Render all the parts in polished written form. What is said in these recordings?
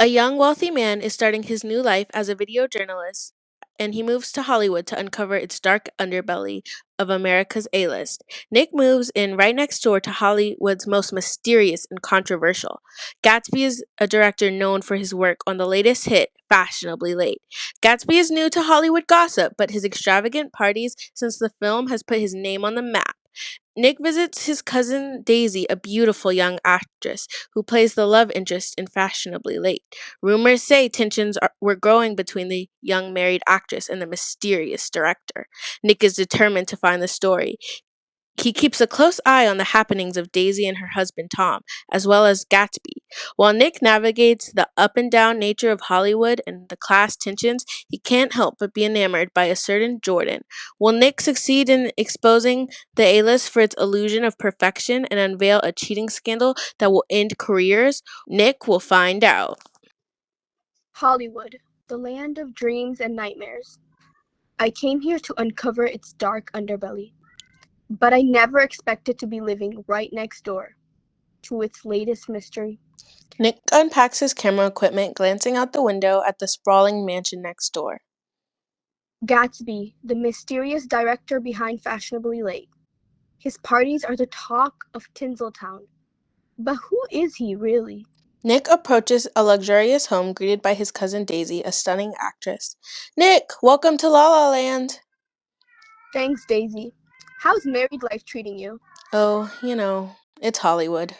A young wealthy man is starting his new life as a video journalist, and he moves to Hollywood to uncover its dark underbelly of America's A-list. Nick moves in right next door to Hollywood's most mysterious and controversial. Gatsby is a director known for his work on the latest hit, Fashionably Late. Gatsby is new to Hollywood gossip, but his extravagant parties since the film has put his name on the map. Nick visits his cousin Daisy, a beautiful young actress who plays the love interest in Fashionably Late. Rumors say were growing between the young married actress and the mysterious director. Nick is determined to find the story. He keeps a close eye on the happenings of Daisy and her husband Tom, as well as Gatsby. While Nick navigates the up and down nature of Hollywood and the class tensions, he can't help but be enamored by a certain Jordan. Will Nick succeed in exposing the A-list for its illusion of perfection and unveil a cheating scandal that will end careers? Nick will find out. Hollywood, the land of dreams and nightmares. I came here to uncover its dark underbelly, but I never expected to be living right next door to its latest mystery. Nick unpacks his camera equipment, glancing out the window at the sprawling mansion next door. Gatsby, the mysterious director behind Fashionably Late. His parties are the talk of Tinseltown. But who is he, really? Nick approaches a luxurious home greeted by his cousin Daisy, a stunning actress. Nick, welcome to La La Land. Thanks, Daisy. How's married life treating you? Oh, it's Hollywood.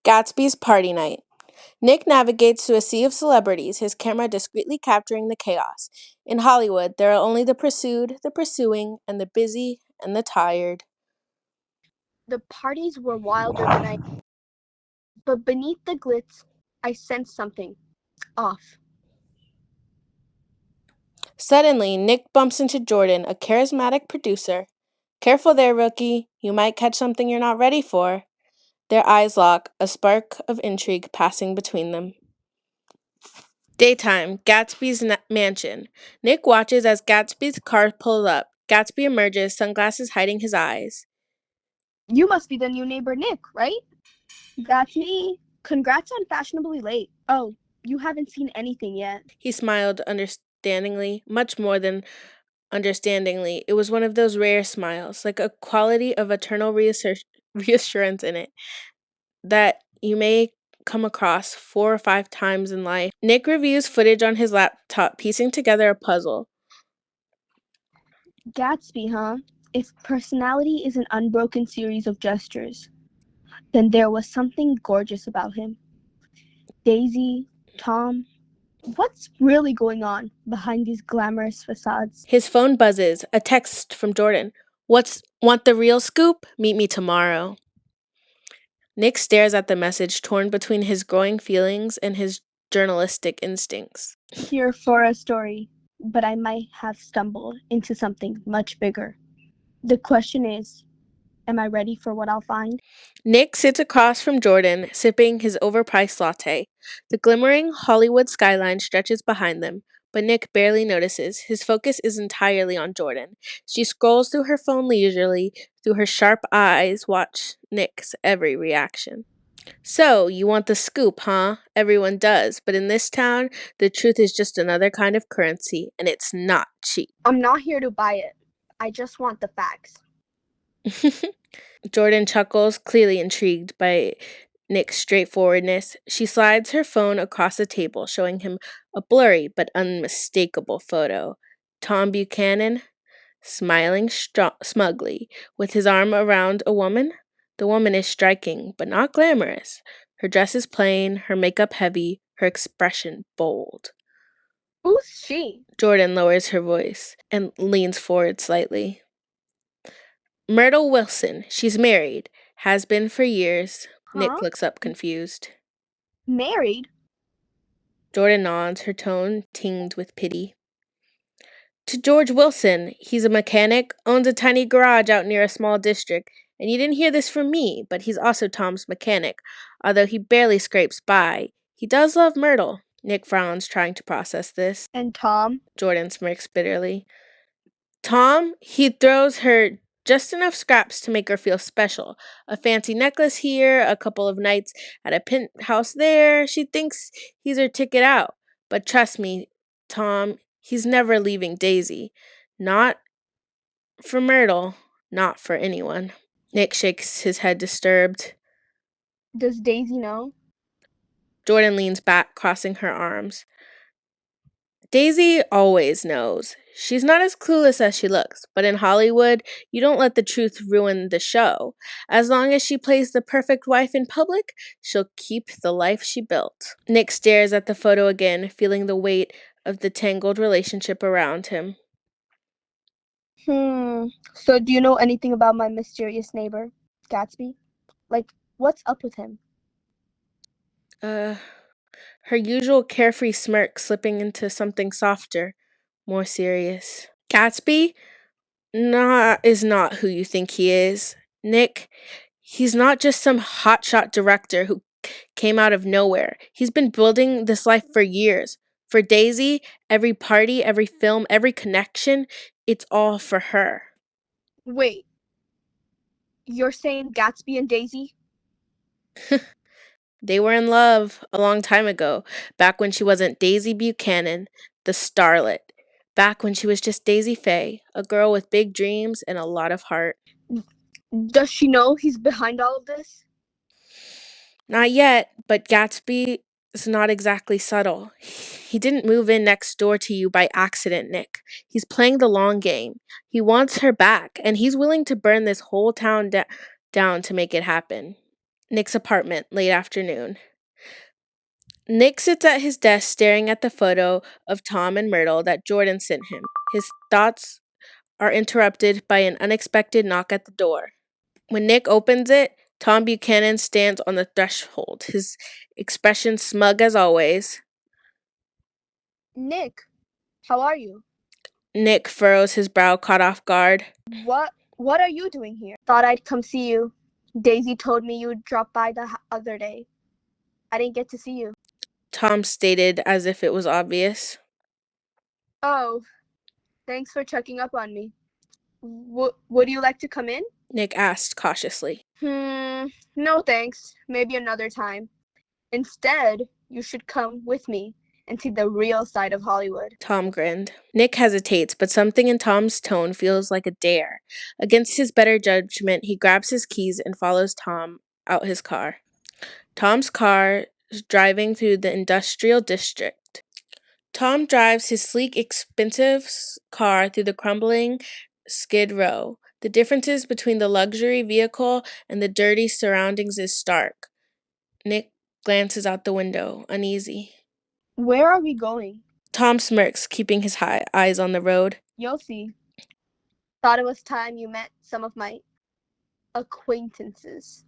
Gatsby's party night. Nick navigates through a sea of celebrities, his camera discreetly capturing the chaos. In Hollywood, there are only the pursued, the pursuing, and the busy and the tired. The parties were wilder than but beneath the glitz, I sensed something off. Suddenly, Nick bumps into Jordan, a charismatic producer. Careful there, rookie. You might catch something you're not ready for. Their eyes lock, a spark of intrigue passing between them. Daytime, Gatsby's mansion. Nick watches as Gatsby's car pulls up. Gatsby emerges, sunglasses hiding his eyes. You must be the new neighbor Nick, right? That's me. Congrats on Fashionably Late. Oh, you haven't seen anything yet. He smiled understandingly, much more than understandingly. It was one of those rare smiles, like a quality of eternal reassurance in it, that you may come across 4 or 5 times in life. Nick reviews footage on his laptop, piecing together a puzzle. Gatsby, huh? If personality is an unbroken series of gestures, then there was something gorgeous about him. Daisy, Tom, what's really going on behind these glamorous facades? His phone buzzes, a text from Jordan. Want the real scoop? Meet me tomorrow. Nick stares at the message, torn between his growing feelings and his journalistic instincts. Here for a story, but I might have stumbled into something much bigger. The question is, am I ready for what I'll find? Nick sits across from Jordan, sipping his overpriced latte. The glimmering Hollywood skyline stretches behind them, but Nick barely notices. His focus is entirely on Jordan. She scrolls through her phone leisurely, through her sharp eyes, watch Nick's every reaction. So, you want the scoop, huh? Everyone does, but in this town, the truth is just another kind of currency, and it's not cheap. I'm not here to buy it. I just want the facts. Jordan chuckles, clearly intrigued by Nick's straightforwardness. She slides her phone across the table, showing him a blurry but unmistakable photo. Tom Buchanan, smiling smugly, with his arm around a woman. The woman is striking, but not glamorous. Her dress is plain, her makeup heavy, her expression bold. Who's she? Jordan lowers her voice and leans forward slightly. Myrtle Wilson. She's married. Has been for years. Huh? Nick looks up confused. Married? Jordan nods, her tone tinged with pity. To George Wilson. He's a mechanic, owns a tiny garage out near a small district. And you didn't hear this from me, but he's also Tom's mechanic, although he barely scrapes by. He does love Myrtle. Nick frowns, trying to process this. And Tom? Jordan smirks bitterly. Tom, he throws her just enough scraps to make her feel special. A fancy necklace here, a couple of nights at a penthouse there. She thinks he's her ticket out. But trust me, Tom, he's never leaving Daisy. Not for Myrtle, not for anyone. Nick shakes his head disturbed. Does Daisy know? Jordan leans back, crossing her arms. Daisy always knows. She's not as clueless as she looks, but in Hollywood, you don't let the truth ruin the show. As long as she plays the perfect wife in public, she'll keep the life she built. Nick stares at the photo again, feeling the weight of the tangled relationship around him. So do you know anything about my mysterious neighbor, Gatsby? Like, what's up with him? Uh, her usual carefree smirk slipping into something softer, more serious. Gatsby is not who you think he is. Nick, he's not just some hotshot director who came out of nowhere. He's been building this life for years. For Daisy, every party, every film, every connection, it's all for her. Wait, you're saying Gatsby and Daisy? They were in love a long time ago, back when she wasn't Daisy Buchanan, the starlet. Back when she was just Daisy Faye, a girl with big dreams and a lot of heart. Does she know he's behind all of this? Not yet, but Gatsby is not exactly subtle. He didn't move in next door to you by accident, Nick. He's playing the long game. He wants her back, and he's willing to burn this whole town down to make it happen. Nick's apartment, late afternoon. Nick sits at his desk staring at the photo of Tom and Myrtle that Jordan sent him. His thoughts are interrupted by an unexpected knock at the door. When Nick opens it, Tom Buchanan stands on the threshold, his expression smug as always. Nick, how are you? Nick furrows his brow, caught off guard. What are you doing here? Thought I'd come see you. Daisy told me you'd drop by the other day. I didn't get to see you. Tom stated as if it was obvious. Oh, thanks for checking up on me. Would you like to come in? Nick asked cautiously. No thanks. Maybe another time. Instead, you should come with me and see the real side of Hollywood. Tom grinned. Nick hesitates, but something in Tom's tone feels like a dare. Against his better judgment, he grabs his keys and follows Tom out his car. Tom's car is driving through the industrial district. Tom drives his sleek, expensive car through the crumbling Skid Row. The differences between the luxury vehicle and the dirty surroundings is stark. Nick glances out the window, uneasy. Where are we going? Tom smirks, keeping his eyes on the road. You'll see. Thought it was time you met some of my acquaintances.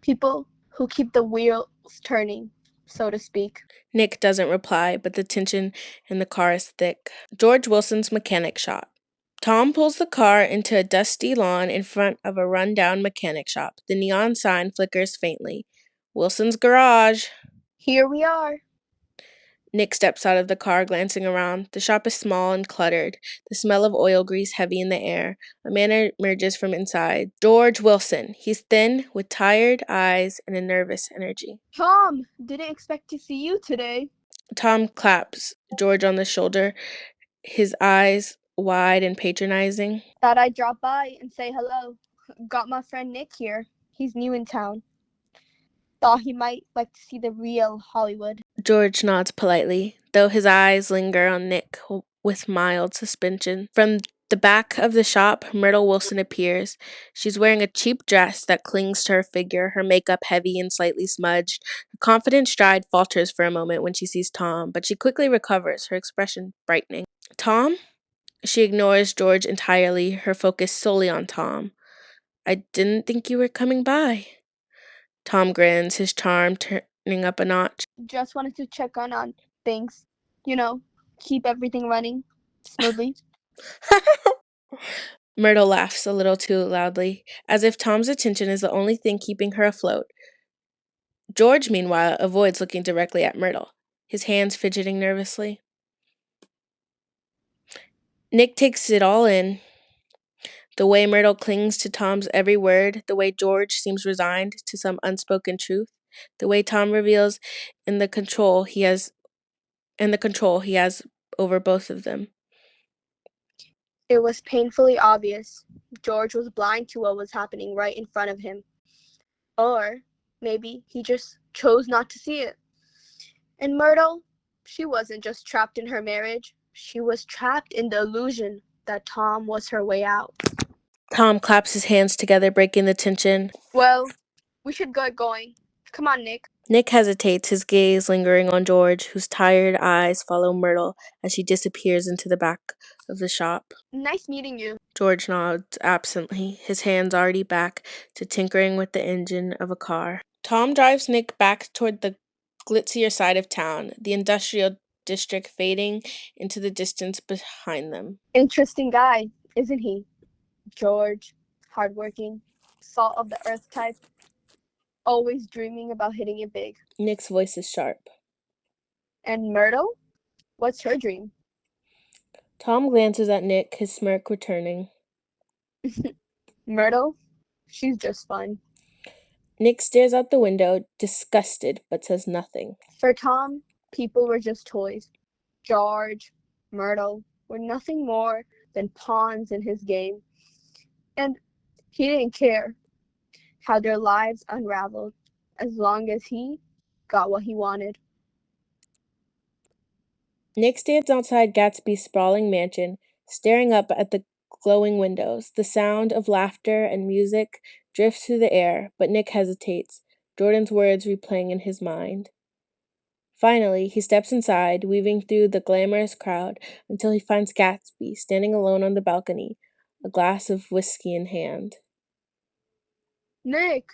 People who keep the wheels turning, so to speak. Nick doesn't reply, but the tension in the car is thick. George Wilson's mechanic shop. Tom pulls the car into a dusty lawn in front of a run-down mechanic shop. The neon sign flickers faintly. Wilson's Garage. Here we are. Nick steps out of the car, glancing around. The shop is small and cluttered, the smell of oil grease heavy in the air. A man emerges from inside. George Wilson. He's thin, with tired eyes and a nervous energy. Tom, didn't expect to see you today. Tom claps George on the shoulder, his eyes wide and patronizing. Thought I'd drop by and say hello. Got my friend Nick here. He's new in town. Thought he might like to see the real Hollywood. George nods politely, though his eyes linger on Nick with mild suspicion. From the back of the shop, Myrtle Wilson appears. She's wearing a cheap dress that clings to her figure, her makeup heavy and slightly smudged. Her confident stride falters for a moment when she sees Tom, but she quickly recovers, her expression brightening. Tom? She ignores George entirely, her focus solely on Tom. I didn't think you were coming by. Tom grins, his charm turning up a notch. Just wanted to check on things. You know, keep everything running smoothly. Myrtle laughs a little too loudly, as if Tom's attention is the only thing keeping her afloat. George, meanwhile, avoids looking directly at Myrtle, his hands fidgeting nervously. Nick takes it all in. The way Myrtle clings to Tom's every word, the way George seems resigned to some unspoken truth, the way Tom reveals in the control he has over both of them. It was painfully obvious. George was blind to what was happening right in front of him. Or maybe he just chose not to see it. And Myrtle, she wasn't just trapped in her marriage, she was trapped in the illusion that Tom was her way out. Tom claps his hands together, breaking the tension. Well, we should get going. Come on, Nick. Nick hesitates, his gaze lingering on George, whose tired eyes follow Myrtle as she disappears into the back of the shop. Nice meeting you. George nods absently, his hands already back to tinkering with the engine of a car. Tom drives Nick back toward the glitzier side of town, the industrial district fading into the distance behind them. Interesting guy, isn't he? George, hardworking, salt of the earth type, always dreaming about hitting it big. Nick's voice is sharp. And Myrtle? What's her dream? Tom glances at Nick, his smirk returning. Myrtle? She's just fun. Nick stares out the window, disgusted, but says nothing. For Tom, people were just toys. George, Myrtle were nothing more than pawns in his game. And he didn't care how their lives unraveled as long as he got what he wanted. Nick stands outside Gatsby's sprawling mansion, staring up at the glowing windows. The sound of laughter and music drifts through the air, but Nick hesitates, Jordan's words replaying in his mind. Finally, he steps inside, weaving through the glamorous crowd until he finds Gatsby standing alone on the balcony, a glass of whiskey in hand. Nick,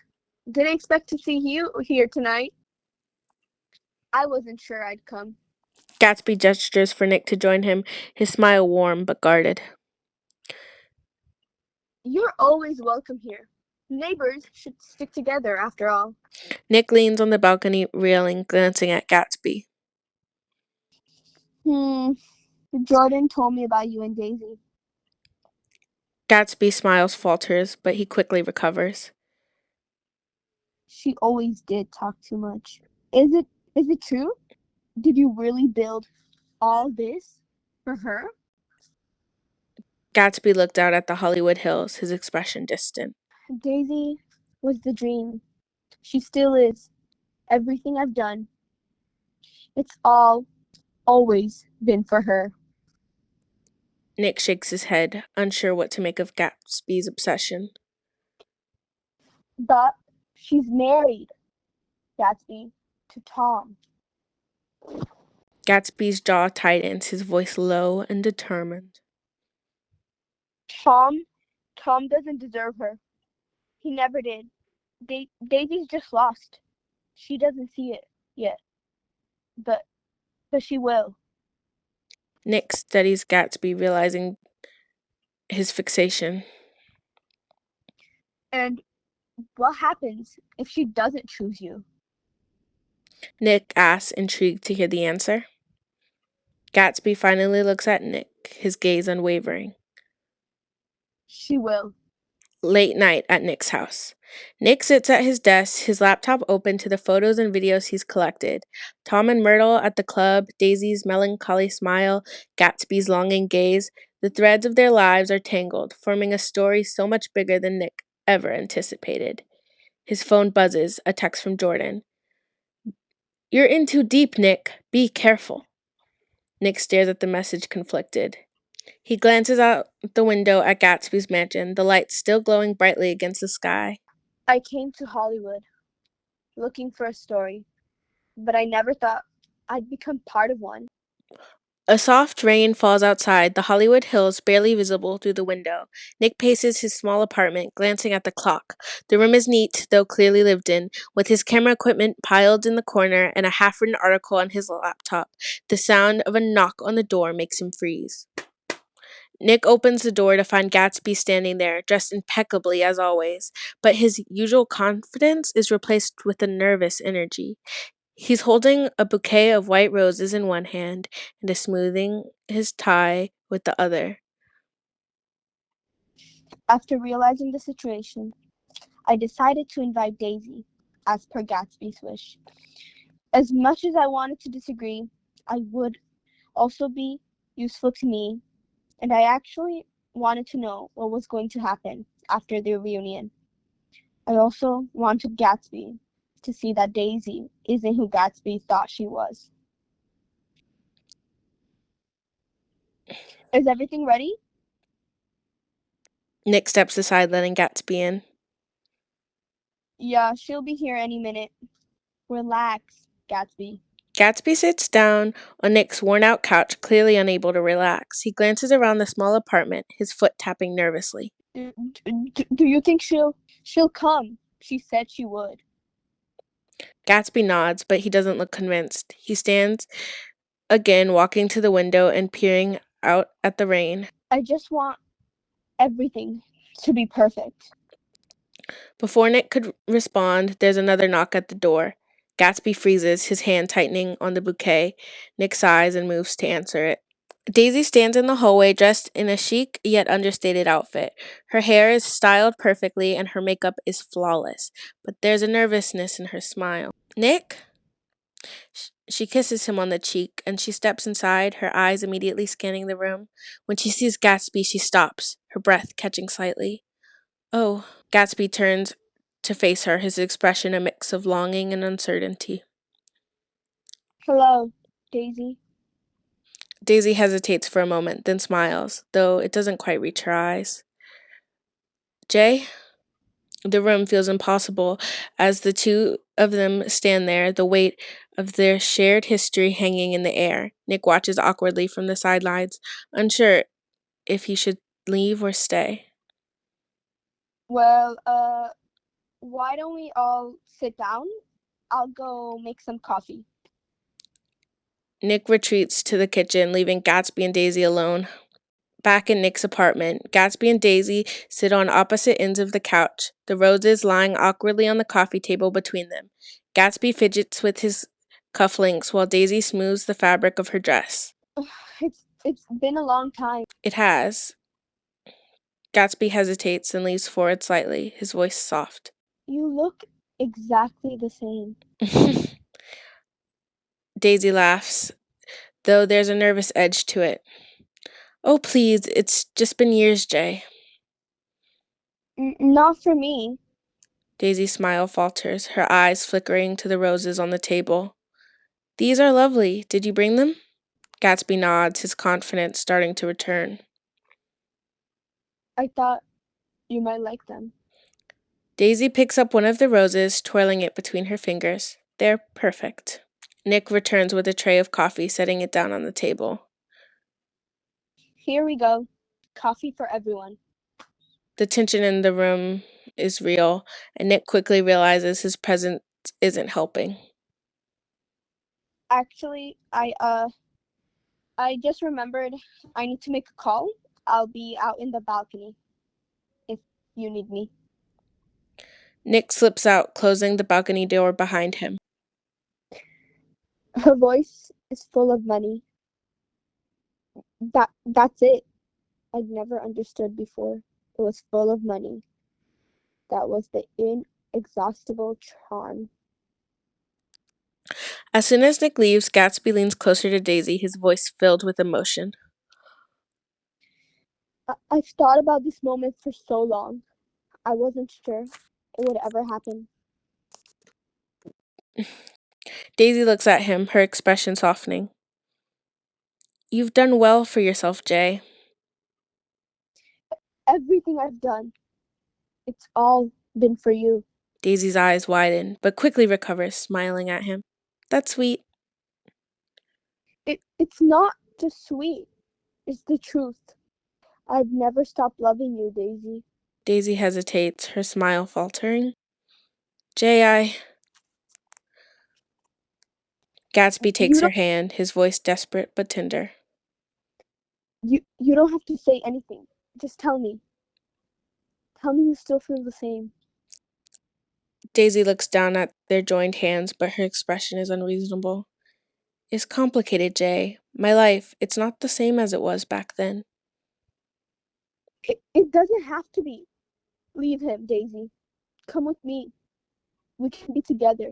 didn't expect to see you here tonight. I wasn't sure I'd come. Gatsby gestures for Nick to join him, his smile warm but guarded. You're always welcome here. Neighbors should stick together after all. Nick leans on the balcony, reeling, glancing at Gatsby. Jordan told me about you and Daisy. Gatsby smiles, falters, but he quickly recovers. She always did talk too much. Is it true? Did you really build all this for her? Gatsby looked out at the Hollywood hills, his expression distant. Daisy was the dream. She still is. Everything I've done, it's all always been for her. Nick shakes his head, unsure what to make of Gatsby's obsession. But she's married, Gatsby, to Tom. Gatsby's jaw tightens, his voice low and determined. Tom doesn't deserve her. He never did. Daisy's just lost. She doesn't see it yet. But she will. Nick studies Gatsby, realizing his fixation. And what happens if she doesn't choose you? Nick asks, intrigued to hear the answer. Gatsby finally looks at Nick, his gaze unwavering. She will. Late night at Nick's house. Nick sits at his desk, his laptop open to the photos and videos he's collected. Tom and Myrtle at the club, Daisy's melancholy smile, Gatsby's longing gaze. The threads of their lives are tangled, forming a story so much bigger than Nick ever anticipated. His phone buzzes, a text from Jordan. "You're in too deep, Nick. Be careful." Nick stares at the message, conflicted. He glances out the window at Gatsby's mansion, the lights still glowing brightly against the sky. I came to Hollywood looking for a story, but I never thought I'd become part of one. A soft rain falls outside, the Hollywood hills barely visible through the window. Nick paces his small apartment, glancing at the clock. The room is neat, though clearly lived in, with his camera equipment piled in the corner and a half-written article on his laptop. The sound of a knock on the door makes him freeze. Nick opens the door to find Gatsby standing there, dressed impeccably as always, but his usual confidence is replaced with a nervous energy. He's holding a bouquet of white roses in one hand and is smoothing his tie with the other. After realizing the situation, I decided to invite Daisy, as per Gatsby's wish. As much as I wanted to disagree, I would also be useful to me, and I actually wanted to know what was going to happen after the reunion. I also wanted Gatsby to see that Daisy isn't who Gatsby thought she was. Is everything ready? Nick steps aside, letting Gatsby in. Yeah, she'll be here any minute. Relax, Gatsby. Gatsby sits down on Nick's worn out couch, clearly unable to relax. He glances around the small apartment, his foot tapping nervously. Do you think she'll come? She said she would. Gatsby nods, but he doesn't look convinced. He stands again, walking to the window and peering out at the rain. I just want everything to be perfect. Before Nick could respond, there's another knock at the door. Gatsby freezes, his hand tightening on the bouquet. Nick sighs and moves to answer it. Daisy stands in the hallway dressed in a chic yet understated outfit. Her hair is styled perfectly and her makeup is flawless, but there's a nervousness in her smile. Nick? She kisses him on the cheek and she steps inside, her eyes immediately scanning the room. When she sees Gatsby, she stops, her breath catching slightly. Oh. Gatsby turns to face her, his expression a mix of longing and uncertainty. Hello, Daisy. Daisy hesitates for a moment, then smiles, though it doesn't quite reach her eyes. Jay? The room feels impossible as the two of them stand there, the weight of their shared history hanging in the air. Nick watches awkwardly from the sidelines, unsure if he should leave or stay. Well, why don't we all sit down? I'll go make some coffee. Nick retreats to the kitchen, leaving Gatsby and Daisy alone. Back in Nick's apartment, Gatsby and Daisy sit on opposite ends of the couch, the roses lying awkwardly on the coffee table between them. Gatsby fidgets with his cufflinks while Daisy smooths the fabric of her dress. It's been a long time. It has. Gatsby hesitates and leans forward slightly, his voice soft. You look exactly the same. Daisy laughs, though there's a nervous edge to it. Oh, please, it's just been years, Jay. Not for me. Daisy's smile falters, her eyes flickering to the roses on the table. These are lovely. Did you bring them? Gatsby nods, his confidence starting to return. I thought you might like them. Daisy picks up one of the roses, twirling it between her fingers. They're perfect. Nick returns with a tray of coffee, setting it down on the table. Here we go. Coffee for everyone. The tension in the room is real, and Nick quickly realizes his presence isn't helping. Actually, I just remembered I need to make a call. I'll be out in the balcony if you need me. Nick slips out, closing the balcony door behind him. Her voice is full of money. That's it. I'd never understood before. It was full of money. That was the inexhaustible charm. As soon as Nick leaves, Gatsby leans closer to Daisy, his voice filled with emotion. I've thought about this moment for so long. I wasn't sure it would ever happen. Daisy looks at him, her expression softening. You've done well for yourself, Jay. Everything I've done, it's all been for you. Daisy's eyes widen, but quickly recovers, smiling at him. That's sweet. It's not just sweet, it's the truth. I've never stopped loving you, Daisy. Daisy hesitates, her smile faltering. Jay, Gatsby takes You her don't hand, his voice desperate but tender. you don't have to say anything. Just tell me. Tell me you still feel the same. Daisy looks down at their joined hands, but her expression is unreasonable. It's complicated, Jay. My life, it's not the same as it was back then. It doesn't have to be. Leave him, Daisy. Come with me. We can be together,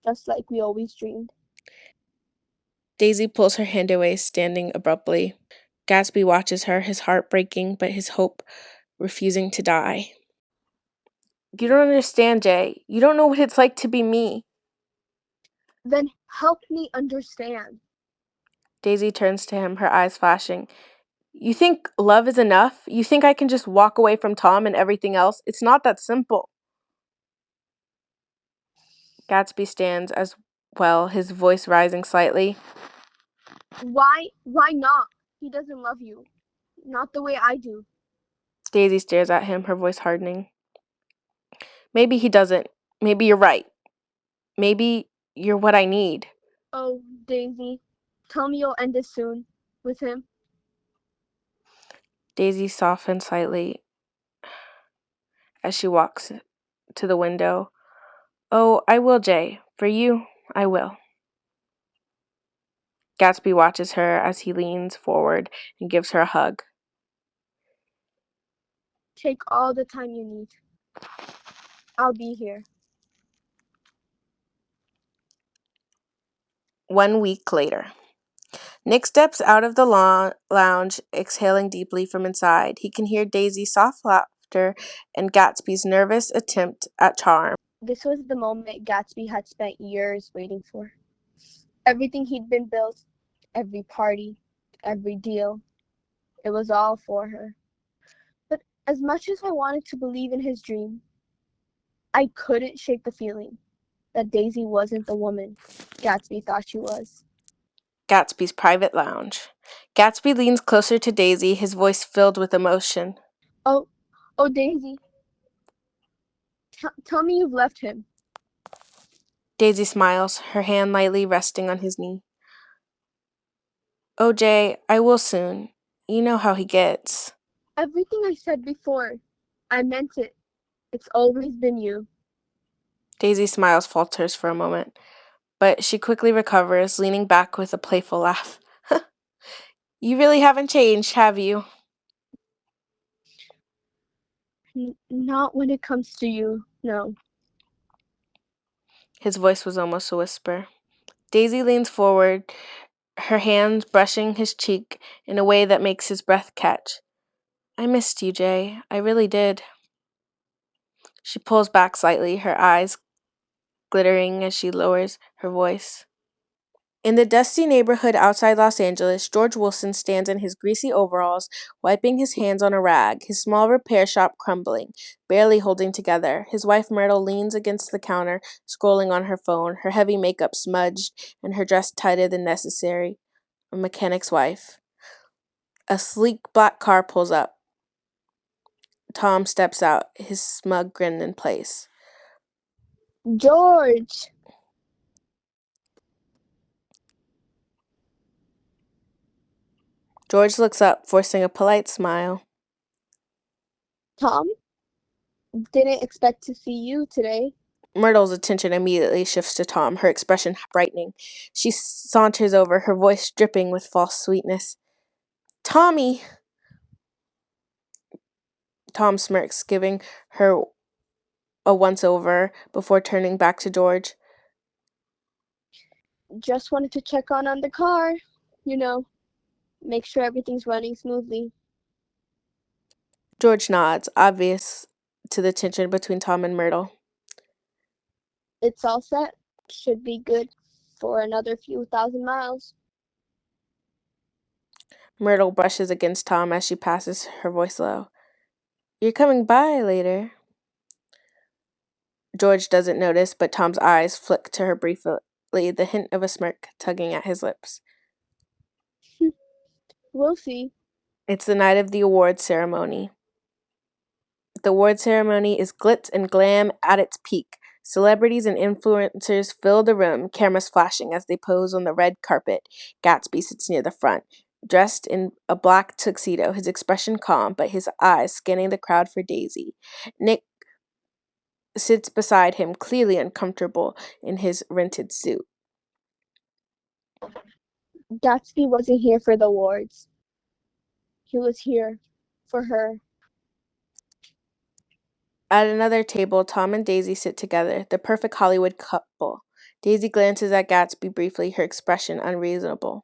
just like we always dreamed. Daisy pulls her hand away, standing abruptly. Gatsby watches her, his heart breaking, but his hope refusing to die. You don't understand, Jay. You don't know what it's like to be me. Then help me understand. Daisy turns to him, her eyes flashing. You think love is enough? You think I can just walk away from Tom and everything else? It's not that simple. Gatsby stands as well, his voice rising slightly. Why not? He doesn't love you. Not the way I do. Daisy stares at him, her voice hardening. Maybe he doesn't. Maybe you're right. Maybe you're what I need. Oh, Daisy, tell me you'll end this soon with him. Daisy softens slightly as she walks to the window. Oh, I will, Jay. For you, I will. Gatsby watches her as he leans forward and gives her a hug. Take all the time you need. I'll be here. 1 week later. Nick steps out of the lounge, exhaling deeply from inside. He can hear Daisy's soft laughter and Gatsby's nervous attempt at charm. This was the moment Gatsby had spent years waiting for. Everything he'd been built, every party, every deal, it was all for her. But as much as I wanted to believe in his dream, I couldn't shake the feeling that Daisy wasn't the woman Gatsby thought she was. Gatsby's private lounge. Gatsby leans closer to Daisy, his voice filled with emotion. Oh, oh, Daisy, tell me you've left him. Daisy smiles, her hand lightly resting on his knee. Oh, Jay, I will soon. You know how he gets. Everything I said before, I meant it. It's always been you. Daisy's smile falters for a moment, but she quickly recovers, leaning back with a playful laugh. You really haven't changed, have you? Not when it comes to you, no. His voice was almost a whisper. Daisy leans forward, her hands brushing his cheek in a way that makes his breath catch. I missed you, Jay. I really did. She pulls back slightly, her eyes glittering as she lowers her voice. In the dusty neighborhood outside Los Angeles, George Wilson stands in his greasy overalls, wiping his hands on a rag, his small repair shop crumbling, barely holding together. His wife Myrtle leans against the counter, scrolling on her phone, her heavy makeup smudged and her dress tighter than necessary. A mechanic's wife. A sleek black car pulls up. Tom steps out, his smug grin in place. George! George looks up, forcing a polite smile. Tom? Didn't expect to see you today. Myrtle's attention immediately shifts to Tom, her expression brightening. She saunters over, her voice dripping with false sweetness. Tommy! Tom smirks, giving her a once over before turning back to George. Just wanted to check on the car. You know, make sure everything's running smoothly. George nods, obvious to the tension between Tom and Myrtle. It's all set. Should be good for another few thousand miles. Myrtle brushes against Tom as she passes, her voice low. You're coming by later. George doesn't notice, but Tom's eyes flick to her briefly, the hint of a smirk tugging at his lips. We'll see. It's the night of the awards ceremony. The award ceremony is glitz and glam at its peak. Celebrities and influencers fill the room, cameras flashing as they pose on the red carpet. Gatsby sits near the front, dressed in a black tuxedo, his expression calm, but his eyes scanning the crowd for Daisy. Nick sits beside him, clearly uncomfortable in his rented suit. Gatsby wasn't here for the awards. He was here for her. At another table, Tom and Daisy sit together, the perfect Hollywood couple. Daisy glances at Gatsby briefly, her expression unreadable.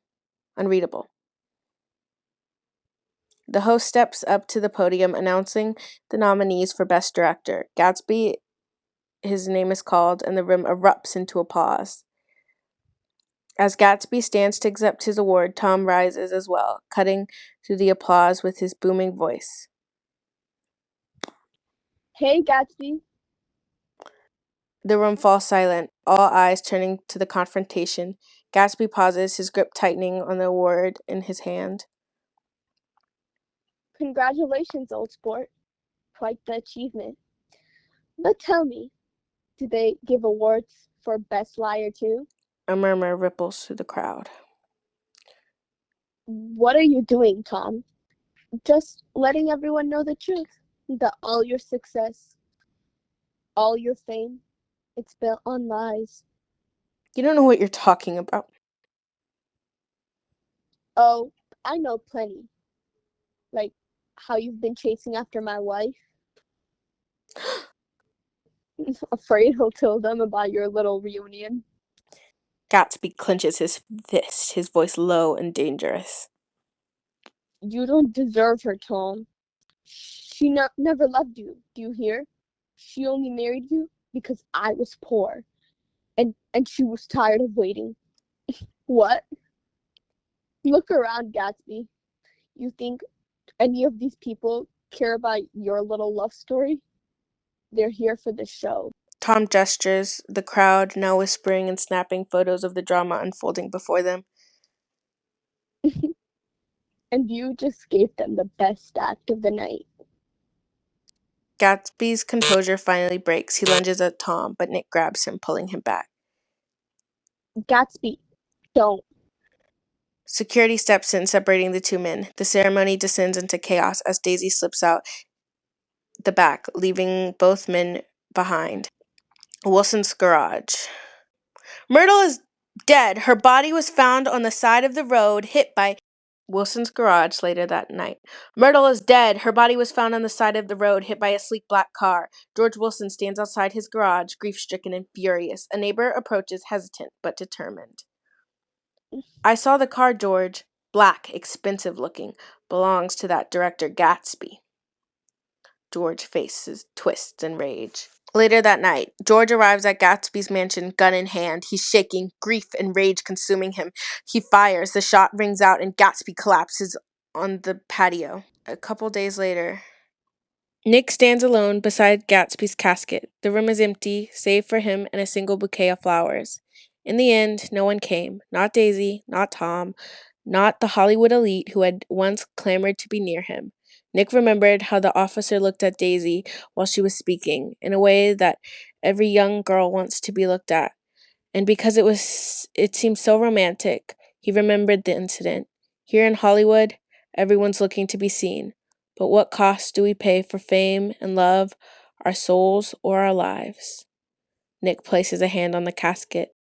The host steps up to the podium, announcing the nominees for Best Director. Gatsby, his name is called, and the room erupts into applause. As Gatsby stands to accept his award, Tom rises as well, cutting through the applause with his booming voice. Hey, Gatsby. The room falls silent, all eyes turning to the confrontation. Gatsby pauses, his grip tightening on the award in his hand. Congratulations, old sport. Quite the achievement. But tell me, do they give awards for Best Liar too? A murmur ripples through the crowd. What are you doing, Tom? Just letting everyone know the truth. That all your success, all your fame, it's built on lies. You don't know what you're talking about. Oh, I know plenty. Like how you've been chasing after my wife. Afraid he'll tell them about your little reunion. Gatsby clenches his fist, his voice low and dangerous. You don't deserve her, Tom. She never loved you. Do you hear? She only married you because I was poor. And she was tired of waiting. What? Look around, Gatsby. You think any of these people care about your little love story? They're here for the show. Tom gestures, the crowd now whispering and snapping photos of the drama unfolding before them. And you just gave them the best act of the night. Gatsby's composure finally breaks. He lunges at Tom, but Nick grabs him, pulling him back. Gatsby, don't. Security steps in, separating the two men. The ceremony descends into chaos as Daisy slips out the back, leaving both men behind. Wilson's garage. Myrtle is dead. Her body was found on the side of the road, hit by Wilson's garage later that night. Myrtle is dead. Her body was found on the side of the road, hit by a sleek black car. George Wilson stands outside his garage, grief-stricken and furious. A neighbor approaches, hesitant but determined. I saw the car, George. Black, expensive looking. Belongs to that director Gatsby. George faces twists in rage. Later that night, George arrives at Gatsby's mansion, gun in hand. He's shaking, grief and rage consuming him. He fires, the shot rings out, and Gatsby collapses on the patio. A couple days later, Nick stands alone beside Gatsby's casket. The room is empty, save for him and a single bouquet of flowers. In the end, no one came. Not Daisy, not Tom, not the Hollywood elite who had once clamored to be near him. Nick remembered how the officer looked at Daisy while she was speaking, in a way that every young girl wants to be looked at. And because it seemed so romantic, he remembered the incident. Here in Hollywood, everyone's looking to be seen. But what cost do we pay for fame and love, our souls or our lives? Nick places a hand on the casket.